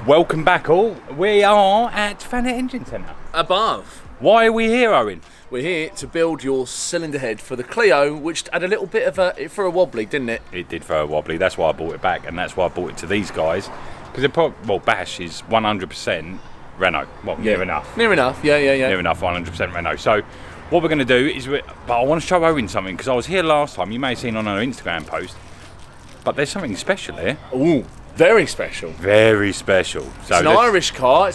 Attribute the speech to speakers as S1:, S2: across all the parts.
S1: Welcome back all. We are at Thanet Engine Centre.
S2: Above.
S1: Why are we here, Owen?
S2: We're here to build your cylinder head for the Clio, which had a little bit of it for a wobbly, didn't it?
S1: It did throw a wobbly, that's why I bought it back, and that's why I bought it to these guys. Because Bash is 100% Renault. Well, near enough.
S2: Near enough, yeah.
S1: Near enough, 100% Renault. So what we're going to do is, but I want to show Owen something, because I was here last time, you may have seen on our Instagram post, but there's something special here.
S2: Ooh, very special.
S1: Very special. So
S2: it's an Irish car,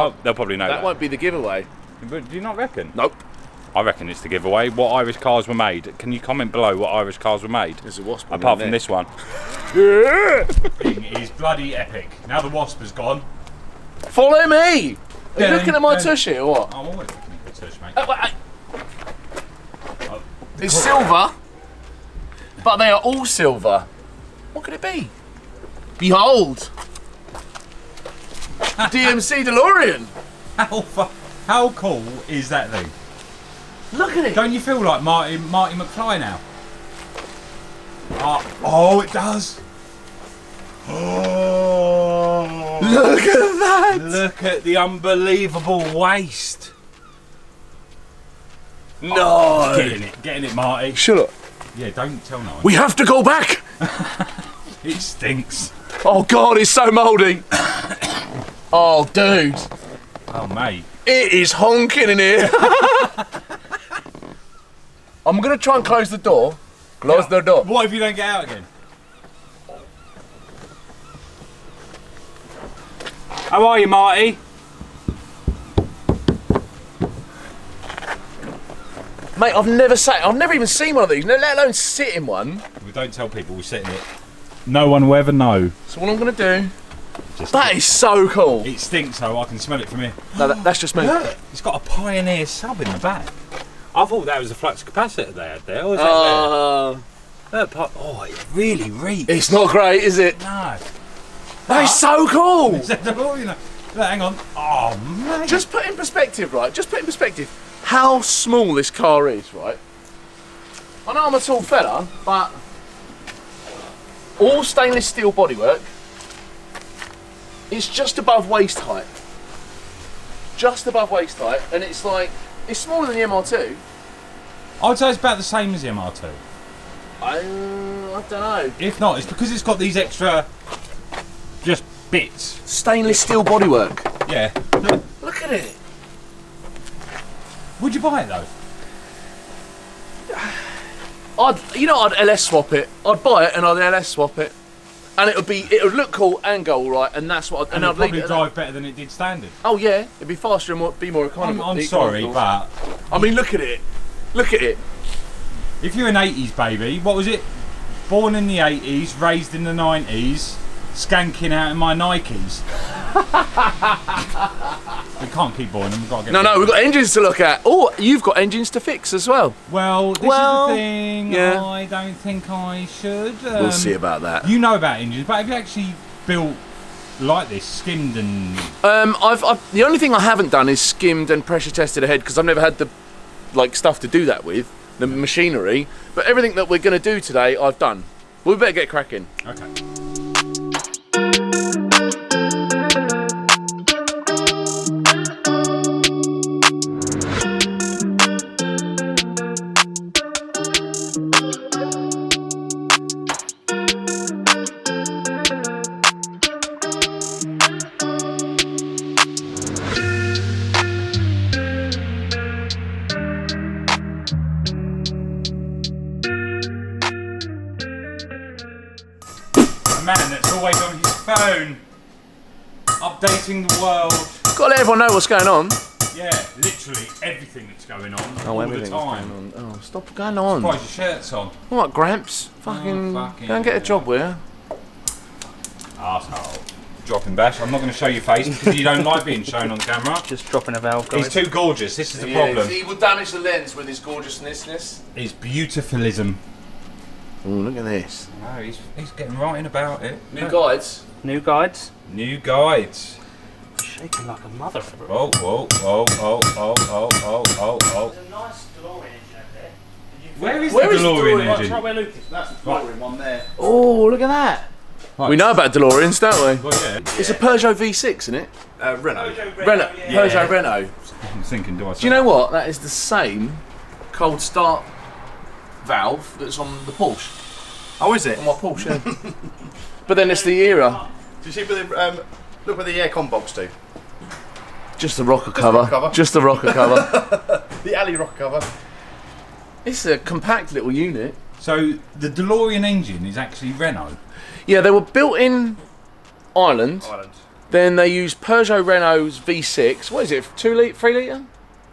S1: Oh, they'll probably know that.
S2: That won't be the giveaway.
S1: But do you not reckon?
S2: Nope.
S1: I reckon it's the giveaway. What Irish cars were made? Can you comment below what Irish cars were made?
S2: There's a wasp.
S1: Apart from this one.
S2: Yeah.
S1: Thing is bloody epic. Now the wasp has gone.
S2: Follow me. Are you looking at my tushy or what?
S1: I'm always looking at your tush, mate.
S2: It's silver, but they are all silver. What could it be? Behold, DMC DeLorean.
S1: How cool is that thing?
S2: Look at it.
S1: Don't you feel like Marty McFly now? Oh, it does. Oh,
S2: look at that.
S1: Look at the unbelievable waist.
S2: No.
S1: Oh, getting it, Marty.
S2: Shut up.
S1: Yeah, don't tell no one.
S2: We have to go back.
S1: It stinks.
S2: Oh God, it's so mouldy. Oh, dude.
S1: Oh, mate.
S2: It is honking in here. I'm gonna try and close the door. Close the door.
S1: What if you don't get out again? How are you, Marty?
S2: Mate, I've never even seen one of these, let alone sit in one.
S1: We don't tell people we're sitting it. No one will ever know.
S2: So what I'm gonna do, that is so cool.
S1: It stinks though, I can smell it from here.
S2: No, that's just me.
S1: Look, it's got a Pioneer sub in the back. I thought that was a flux capacitor they had there. Or was that there? Oh, it really reeks.
S2: It's not great, is it?
S1: No.
S2: That is so cool.
S1: Hang on. Oh, man.
S2: Just put in perspective, right? Just put in perspective how small this car is, right? I know I'm a tall fella, but all stainless steel bodywork. It's just above waist height. Just above waist height, and it's like, it's smaller than the MR2.
S1: I'd say it's about the same as the MR2.
S2: I don't know.
S1: If not, it's because it's got these extra, just bits.
S2: Stainless steel bodywork.
S1: Yeah.
S2: Look at it.
S1: Would you buy it though?
S2: I'd LS swap it. I'd buy it and I'd LS swap it. And it would look cool and go all right, and that's what.
S1: And
S2: I'd
S1: it'd probably
S2: leave it
S1: drive better than it did standard.
S2: Oh yeah, it'd be faster and be more economical.
S1: I'm sorry, but
S2: I mean, look at it. Look at it.
S1: If you're an 80s baby, what was it? Born in the 80s, raised in the 90s, skanking out in my Nikes. We can't keep boring them. We've got to get.
S2: No, we've got engines to look at. Oh, you've got engines to fix as well.
S1: Well, this is the thing.
S2: Yeah.
S1: I don't think I should.
S2: We'll see about that.
S1: You know about engines, but have you actually built like this, skimmed and?
S2: The only thing I haven't done is skimmed and pressure tested a head because I've never had the stuff to do that with, the machinery. But everything that we're going to do today, I've done. We better get cracking.
S1: Okay. Man that's always on his phone, updating the world.
S2: Got to let everyone know what's going on.
S1: Yeah, literally everything that's going on all the time.
S2: Going on. Oh, stop going on.
S1: Surprised your shirt's on.
S2: All right, Gramps. Fucking go and get a job, will you?
S1: Arsehole. Dropping Bash. I'm not going to show your face because you don't like being shown on camera.
S3: Just dropping a valve, guys.
S1: He's too gorgeous. This is the problem.
S2: He will damage the lens with his gorgeousness.
S1: His beautifulism.
S2: Oh, look at this.
S1: No, he's getting right in about it.
S2: New guides.
S3: New guides.
S1: New guides.
S3: Shaking like a mother.
S1: Oh, oh, oh, oh, oh, oh, oh, oh, oh.
S3: There's a nice DeLorean engine over there.
S1: Where is the DeLorean engine?
S3: Right where Luke is.
S2: That's the DeLorean one there. Oh, look at that.
S1: Right.
S2: We know about DeLoreans, don't we?
S1: Well, yeah.
S2: It's a Peugeot V6, isn't it?
S4: Renault.
S2: Renault. Peugeot Renault.
S1: I'm thinking, do I?
S2: Do you know what? That is the same cold start valve that's on the Porsche.
S4: Oh, is it?
S2: On my Porsche. Yeah. But then it's the era.
S4: Do you see where the look where the aircon box do?
S2: Just the rocker
S4: the
S2: cover.
S4: rocker cover.
S2: Just the rocker cover.
S4: The alley rock cover.
S2: It's a compact little unit.
S1: So the DeLorean engine is actually Renault.
S2: Yeah, they were built in Ireland.
S4: Ireland.
S2: Then they used Peugeot Renault's V6. What is it? 3 litre?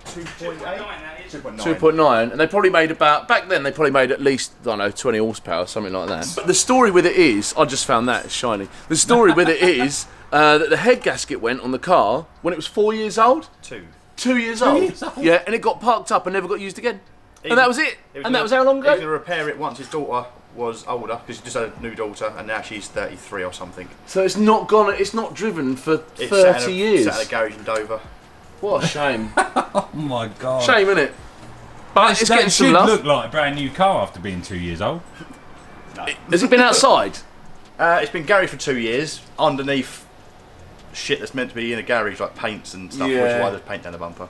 S4: 2.8.
S2: 2.9, and they probably made about, back then they probably made at least, I don't know, 20 horsepower, something like that. But the story with it is, I just found that shiny. The story with it is that the head gasket went on the car when it was 4 years old. 2 years old. Yeah, and it got parked up and never got used again. And that was it. And that was how long
S4: He was going
S2: ago?
S4: to repair it once his daughter was older, because he just had a new daughter, and now she's 33 or something.
S2: So it's not gone, it's not driven for
S4: It's
S2: 30 years.
S4: Sat at a garage in Dover.
S2: What a shame.
S1: Oh my god.
S2: Shame, innit? But it's
S1: that
S2: getting some
S1: should
S2: love.
S1: look like a brand new car after being 2 years old.
S2: Has it been outside?
S4: It's been garage for 2 years, underneath shit that's meant to be in a garage, like paints and stuff, which
S2: Yeah.
S4: is why there's paint down the bumper.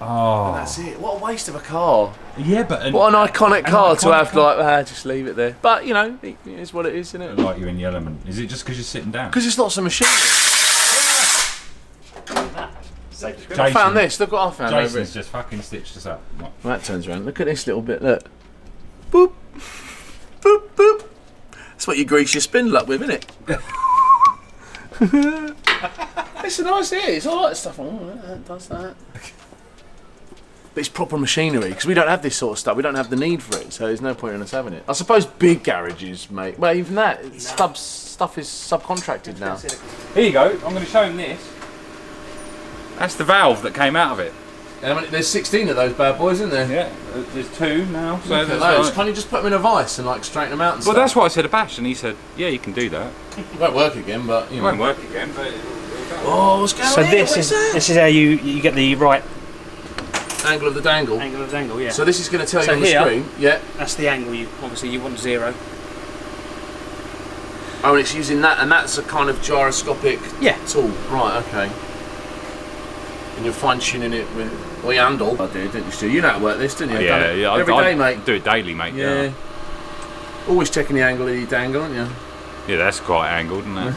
S1: Oh.
S2: That's it. What a waste of a car.
S1: Yeah, but
S2: What an iconic car to
S1: iconic
S2: have,
S1: car.
S2: like, just leave it there. But, you know, it is what it is, isn't it?
S1: Like you're in the element. Is it just because you're sitting down?
S2: Because it's lots of machinery.
S4: Safety.
S2: I found this. Look what I found over
S1: Jason's
S2: it.
S1: just fucking stitched us up. What?
S2: That turns around. Look at this little bit. Look. Boop. Boop, boop. That's what you grease your spindle up with, isn't it? It's a nice ear. It's all right stuff. Oh, that does that. But it's proper machinery, because we don't have this sort of stuff. We don't have the need for it, so there's no point in us having it. I suppose big garages, mate. Well, even that. Stuff is subcontracted now.
S1: Here you go. I'm going to show him this. That's the valve that came out of it.
S2: There's 16 of those bad boys, isn't there?
S1: Yeah, there's 2 now. So
S2: Look at
S1: there's
S2: those.
S1: like-
S2: Can't you just put them in a vice and like straighten them out and
S1: Well,
S2: stuff?
S1: that's what I said to Bash, and he said, "Yeah, you can do that.
S2: It won't work again, but you
S1: It
S2: know.
S1: won't work again, but."
S2: Oh, what's going
S3: So
S2: on here?
S3: this
S2: What's
S3: is
S2: that?
S3: how you get the right
S2: Angle of the dangle.
S3: angle of the angle. Yeah.
S2: So this is going to tell
S3: So
S2: you on the
S3: here-
S2: screen. Yeah.
S3: That's the angle. You want 0.
S2: Oh, and it's using that, and that's a kind of gyroscopic
S3: Yeah.
S2: tool. Right. Okay. And you're fine tuning it with the handle. I do, don't you, Stu? You know how to work this, don't you? I've done it every day, mate.
S1: Do it daily, mate.
S2: Yeah. Always checking the angle of your dangle, aren't you?
S1: Yeah, that's quite angled, isn't it?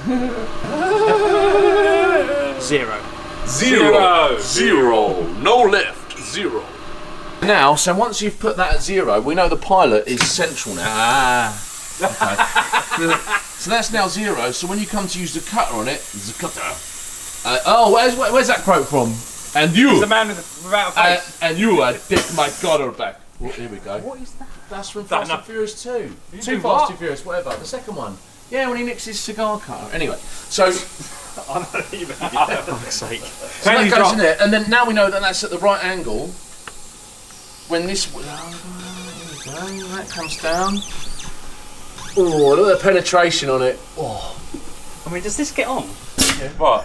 S3: 0.
S2: Zero. No left. 0. Now, so once you've put that at 0, we know the pilot is central now. Okay. So that's now 0. So when you come to use the cutter on it, the cutter. Where's that quote from? And you.
S1: The man without a face.
S2: And you, I take my cutter back. Well, here we go. What is that? That's from Fast and Furious 2. Too Fast, Too Furious, whatever. The second one. Yeah, when he nicks his cigar cutter. Anyway, so.
S3: For fuck's sake.
S2: So that goes in there, and then now we know that that's at the right angle. When this, there we go, that comes down. Oh, look at the penetration on it. Oh,
S3: I mean, does this get on?
S1: What?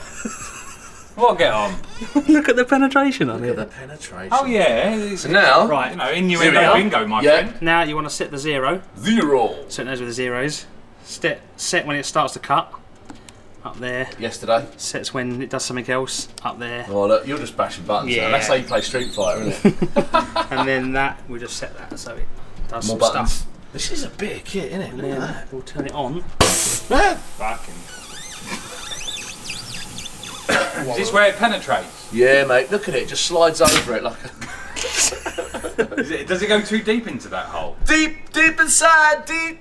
S1: What get on?
S3: Look at the penetration on
S2: look at
S3: it.
S2: the penetration.
S1: Oh yeah. It's,
S2: So now,
S3: Right.
S1: you know,
S2: Here we
S1: innuendo
S2: are.
S1: bingo, my
S2: Yeah.
S1: friend.
S3: Now you want to set the 0,
S2: 0.
S3: so it knows where the 0 is. Set when it starts to cut. Up there.
S2: Yesterday.
S3: Sets when it does something else. Up there.
S2: Oh look, you're just bashing buttons.
S3: Yeah.
S2: Now. That's how you play Street Fighter, isn't it?
S3: And then that, we'll just set that so it does
S2: More
S3: some
S2: buttons.
S3: stuff.
S2: This is a big kit, isn't it?
S3: And
S2: Look at
S3: then
S2: that.
S3: we'll turn it on.
S1: Fucking. Is this where it penetrates?
S2: Yeah, mate. Look at it. It just slides over it like a
S1: Does it go too deep into that hole?
S2: deep inside, deep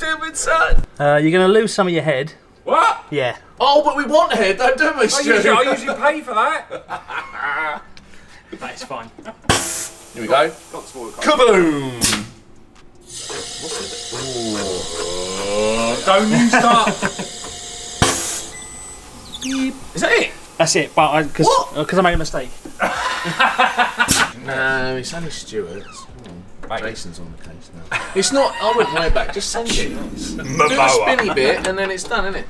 S2: inside.
S3: You're going to lose some of your head.
S1: What?
S3: Yeah.
S2: Oh, but we want a head, though, don't we,
S1: I
S2: Stu?
S1: usually pay for that.
S3: That is fine.
S2: Here we go.
S1: Got to spoil the
S2: Kaboom!
S1: Don't you start.
S2: Is that it?
S3: That's it, but because I made a mistake.
S2: No, it's only Stuart's.
S1: Mate.
S2: Jason's on the case now. It's not. I wouldn't wear it back. Just send it. Do the
S1: Momoa.
S2: spinny bit, and then it's done, isn't it?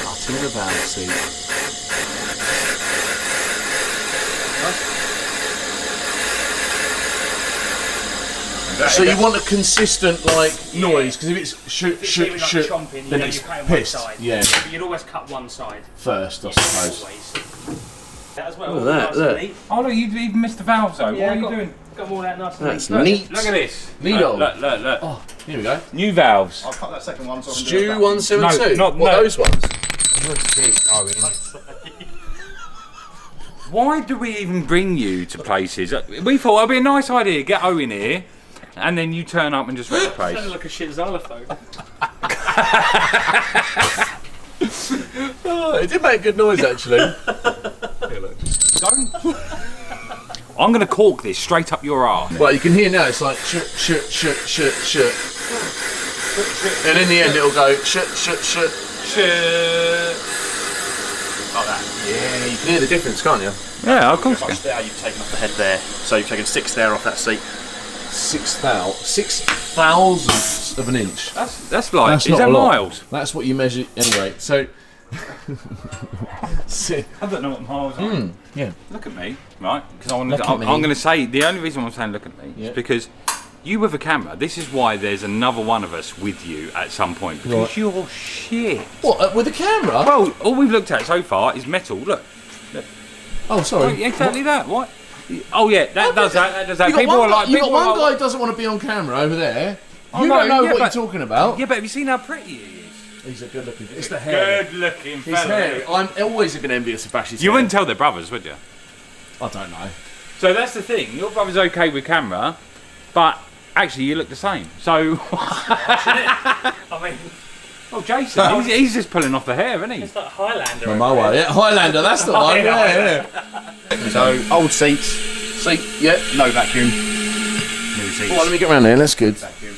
S2: Cutting the valve seat. So you want a consistent noise, because if it's shoot,
S3: chomping,
S2: then
S3: you
S2: it's
S3: cut it on one
S2: pissed.
S3: side.
S2: Yeah.
S3: But you'd always cut one side.
S2: First, I suppose.
S3: Always. That as well.
S2: Look at that, look.
S1: Oh look, you've even missed the valves though.
S3: Yeah,
S1: what are you doing?
S3: Got them all out nice and
S2: That's
S3: neat.
S2: neat.
S1: Look at this.
S2: Neato.
S1: Look.
S2: Oh, here we go.
S1: New valves.
S4: I'll cut that second one so I can do
S2: Stu
S4: that.
S2: 172.
S1: No,
S2: What,
S1: no.
S2: those ones?
S1: Why do we even bring you to places? We thought it'd be a nice idea. Get Owen here, and then you turn up and just wreck the place.
S3: Sounded like a shit xylophone.
S2: Oh, it did make good noise actually.
S1: Don't. I'm going to cork this straight up your arse.
S2: Well, you can hear now. It's like shut. And in the end, it'll go shut.
S4: Like that.
S2: Yeah, you can hear the difference, can't you?
S1: Yeah, of course.
S4: Much there you've taken off the head there. So you've taken 6 there off that seat.
S2: 6 thousandths of an inch.
S1: That's like.
S2: That's
S1: Is
S2: not
S1: that
S2: a lot.
S1: miles?
S2: That's what you measure anyway. So.
S1: I don't know what miles are.
S2: Yeah.
S1: Look at me, right? Because I'm
S2: Look at me.
S1: going to say the only reason I'm saying look at me
S2: Yeah.
S1: is because you with a camera. This is why there's another one of us with you at some point because
S2: Right.
S1: you're shit.
S2: What with the camera?
S1: Well, all we've looked at so far is metal. Look,
S2: Oh, sorry.
S1: exactly that. What? Oh yeah, that does that. That does that.
S2: You got
S1: People
S2: one
S1: are
S2: guy,
S1: like,
S2: you got
S1: people are
S2: one guy
S1: like,
S2: who doesn't want to be on camera over there.
S1: Oh,
S2: You
S1: no,
S2: don't know
S1: yeah,
S2: what
S1: but-
S2: you're talking about.
S1: yeah, but have you seen how pretty he is?
S2: He's a good looking. It's the hair.
S1: Good looking
S2: His
S1: fella.
S2: hair. I'm always been envious of Bash's
S1: You
S2: hair.
S1: wouldn't tell they're brothers, would you?
S2: I don't know.
S1: So that's the thing. Your brother's okay with camera, but actually you look the same. So,
S3: I mean,
S1: oh, Jason, he's just pulling off the hair, isn't he?
S3: it's like Highlander.
S2: Momoa, yeah. Highlander, that's the one. Yeah.
S4: So old seats,
S2: See, yeah.
S4: no vacuum.
S1: New seats.
S2: Well, let me get around there. That's good.
S4: Vacuum.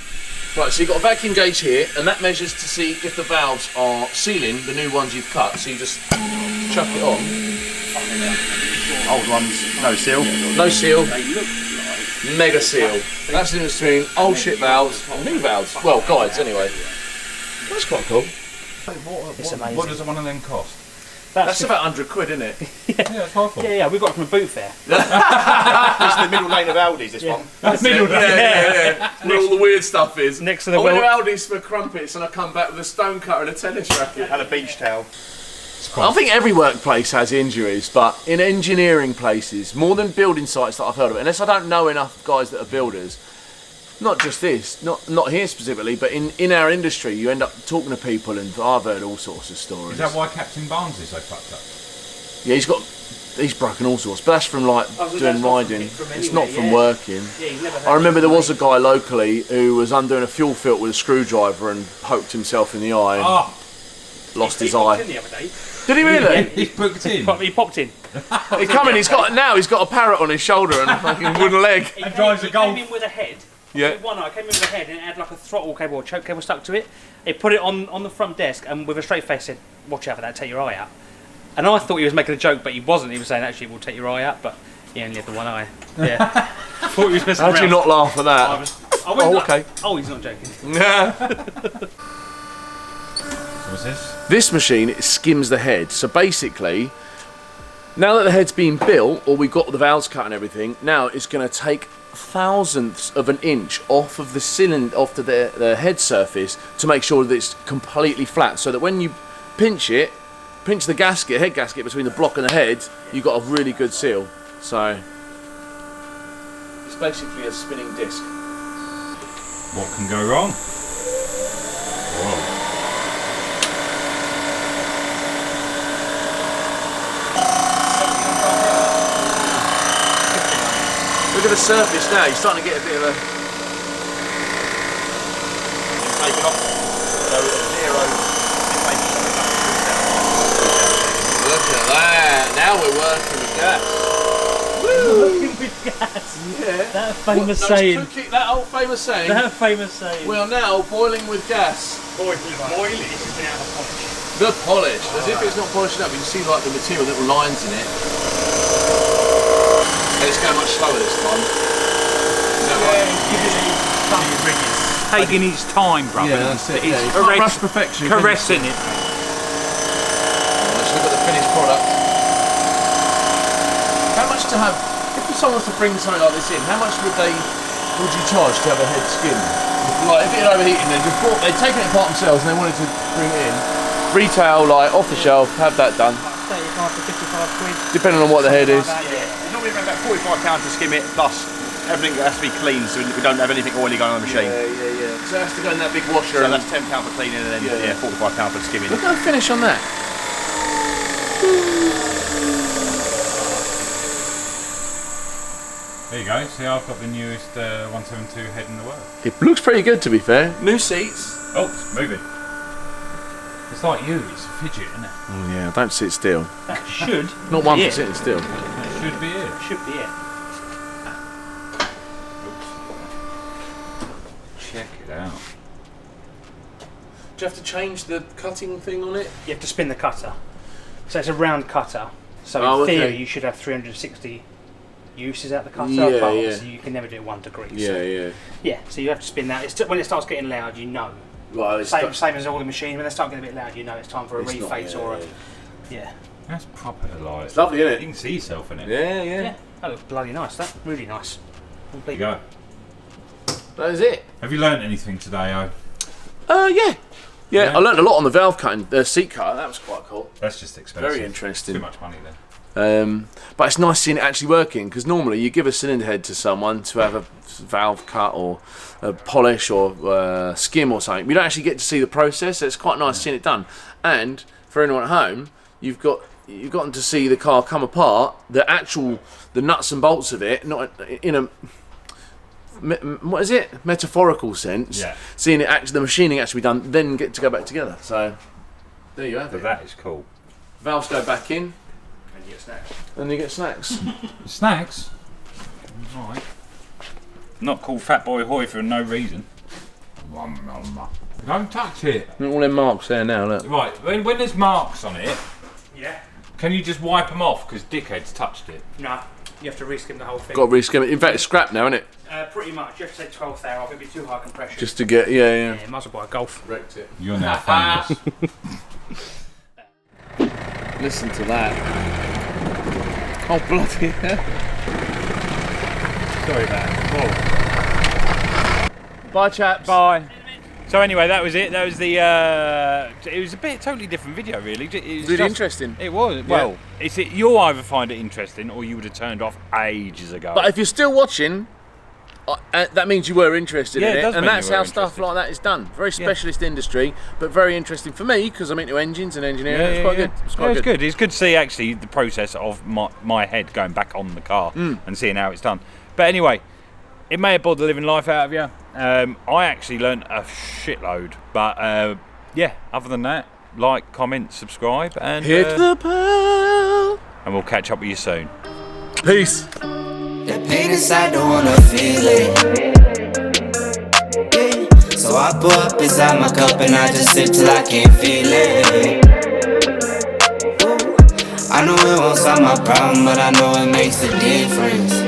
S2: Right, so you've got a vacuum gauge here, and that measures to see if the valves are sealing the new ones you've cut. So you just chuck it on.
S4: Old ones, no seal.
S2: No seal. Mega seal. That's the difference between old shit valves and new valves. Well, guides anyway. That's quite cool.
S3: It's amazing.
S1: What does one of them cost?
S2: That's about 100 quid, isn't it?
S1: Yeah, that's half.
S3: Yeah, we got it from a boot fair.
S4: This is the middle lane of Aldi's, this one.
S3: That's middle.
S2: Yeah. Where all the weird stuff is.
S3: Next to the
S2: I went to
S3: well.
S2: Aldi's for crumpets and I come back with a stone cutter and a tennis racket.
S4: And a beach towel.
S2: I think every workplace has injuries, but in engineering places, more than building sites that I've heard of, unless I don't know enough guys that are builders, not just this, not here specifically, but in our industry, you end up talking to people, and I've heard all sorts of stories.
S1: Is that why Captain Barnes is so fucked up?
S2: Yeah, he's broken all sorts, but that's from like
S3: Oh, so
S2: doing
S3: that's not
S2: riding.
S3: from
S2: It's
S3: anywhere,
S2: not from
S3: yeah.
S2: working.
S3: Yeah, he's never
S2: I remember there was a guy locally who was undoing a fuel filter with a screwdriver and poked himself in the eye and
S1: Oh,
S2: lost his
S3: popped
S2: eye.
S3: in the other day.
S2: Did he really?
S1: he's booked in.
S3: He popped in.
S2: He come in. He's got a parrot on his shoulder and a fucking wooden leg.
S3: He
S1: drives a Golf.
S3: came in with a head.
S2: Yeah.
S3: With one eye, came in with a head and it had like a throttle cable or choke cable stuck to it. He put it on the front desk and with a straight face said, "Watch out for that, take your eye out." And I thought he was making a joke, but he wasn't. He was saying, "Actually, we'll take your eye out," but he only had the one eye. Yeah. I thought he was messing
S2: How do you
S3: around.
S2: not laugh at
S3: I
S2: that?
S3: was, I went
S2: Oh,
S3: like,
S2: okay.
S3: Oh, he's not joking.
S1: What's this?
S2: This machine it skims the head. So basically, now that the head's been built, or we've got the valves cut and everything, now it's going to take thousandths of an inch off of the cylinder, off to the head surface, to make sure that it's completely flat. So that when you pinch the gasket, head gasket between the block and the head, you've got a really good seal. So it's basically a spinning disc.
S1: What can go wrong? Whoa.
S2: Look at the surface now. You're starting to get a bit of a.
S4: Take it off. So zero.
S2: Look at that. Now we're working with gas.
S3: Working with gas.
S2: Yeah.
S3: That famous
S2: What,
S3: saying.
S2: that old famous saying.
S3: That famous saying.
S2: We are now boiling with gas.
S3: Boiling. This is now the polish.
S2: The polish. As if it's not polishing up. You can see like the material, little lines in it. And it's going much slower this time. Is that right?
S1: Taking its time, brother.
S2: Yeah, that's it.
S1: It's
S2: Yeah, you can't
S1: caress-
S2: rush perfection.
S1: caressing it.
S2: Let's look at the finished product. How much to have? If someone was to bring something like this in, how much would they would you charge to have a head skin? Like if it had overheated, they'd taken it apart themselves and they wanted to bring it in. Retail, like off the shelf, have that done.
S3: 35 to 55 quid.
S2: Depending on what the head is.
S4: It's normally about £45 to skim it, plus everything has to be clean so we don't have anything oily going on the machine.
S2: Yeah. So it has to go in that big washer.
S4: So that's £10 for cleaning and then £45 for skimming.
S2: Look at the finish on that.
S1: There you go. See, I've got the newest 172 head in the world.
S2: It looks pretty good, to be fair. New seats.
S1: Oh, it's moving. It's like you. It's a fidget, isn't it?
S2: Oh yeah, don't sit still.
S3: That should.
S2: Not one
S3: be
S2: for sitting still.
S1: That should be it.
S3: Should be it.
S1: Check it out.
S2: Do you have to change the cutting thing on it?
S3: You have to spin the cutter. So it's a round cutter. So in theory, you should have 360 uses out the cutter.
S2: Yeah,
S3: but
S2: yeah.
S3: obviously you can never do it 1 degree.
S2: Yeah,
S3: so.
S2: yeah.
S3: Yeah, so you have to spin that. When it starts getting loud, you know.
S2: Well,
S3: Same as all the machines. When they start getting a bit loud, you know it's time for a reface or a... Yeah.
S1: That's proper like.
S2: It's lovely, isn't it?
S1: You can see yourself in it.
S3: Yeah. That looks bloody nice. That really nice.
S1: There you go.
S2: That is it.
S1: Have you learnt anything today, O?
S2: Yeah, I learned a lot on the valve cutting, the seat cutter. That was quite cool.
S1: That's just expensive.
S2: Very interesting.
S1: Too much money then.
S2: But it's nice seeing it actually working, because normally you give a cylinder head to someone to have a valve cut or a polish or skim or something. We don't actually get to see the process, so it's quite nice seeing it done. And for anyone at home, you've gotten to see the car come apart, the nuts and bolts of it, not in a what is it? Metaphorical sense.
S1: Yeah.
S2: Seeing it the machining actually be done, then get to go back together. So there you have it.
S1: That is cool.
S2: Valves go back in.
S3: And you get snacks.
S2: And you get snacks.
S1: Snacks? Right. Not called Fat Boy Hoy for no reason. Don't touch it.
S2: All them marks there now, look.
S1: Right, when there's marks on it,
S3: Yeah.
S1: can you just wipe them off because dickheads touched it?
S3: No. You have to reskim the whole thing.
S2: Got to reskim it. In fact, it's scrap now, isn't it?
S3: Pretty much. You have to take 12th hour off. It'd be too high compression.
S2: Just to get, yeah.
S3: Yeah, might as well buy a Golf.
S2: Wrecked it.
S1: You're now famous.
S2: Listen to that. Oh, bloody hell.
S1: Sorry about it.
S2: Bye, chaps.
S1: Bye. So anyway, that was it. That was the. It was a totally different video, really. It was
S2: Really interesting.
S1: It was. Well, you'll either find it interesting or you would have turned off ages ago.
S2: But if you're still watching, that means you were interested in
S1: it
S2: it,
S1: does
S2: and
S1: mean
S2: that's
S1: you were
S2: how stuff
S1: interested.
S2: like that is done. Very specialist industry, but very interesting for me because I'm into engines and engineering. It's quite good. It's quite
S1: good. It's good to see actually the process of my head going back on the car and seeing how it's done. But anyway, it may have bored the living life out of you. I actually learnt a shitload, but other than that, like, comment, subscribe, and
S2: Hit the bell.
S1: and we'll catch up with you soon.
S2: Peace.
S5: That pain inside, don't wanna feel it. Yeah. So I pour up inside my cup and I just sip till I can't feel it. Ooh. I know it won't solve my problem, but I know it makes a difference.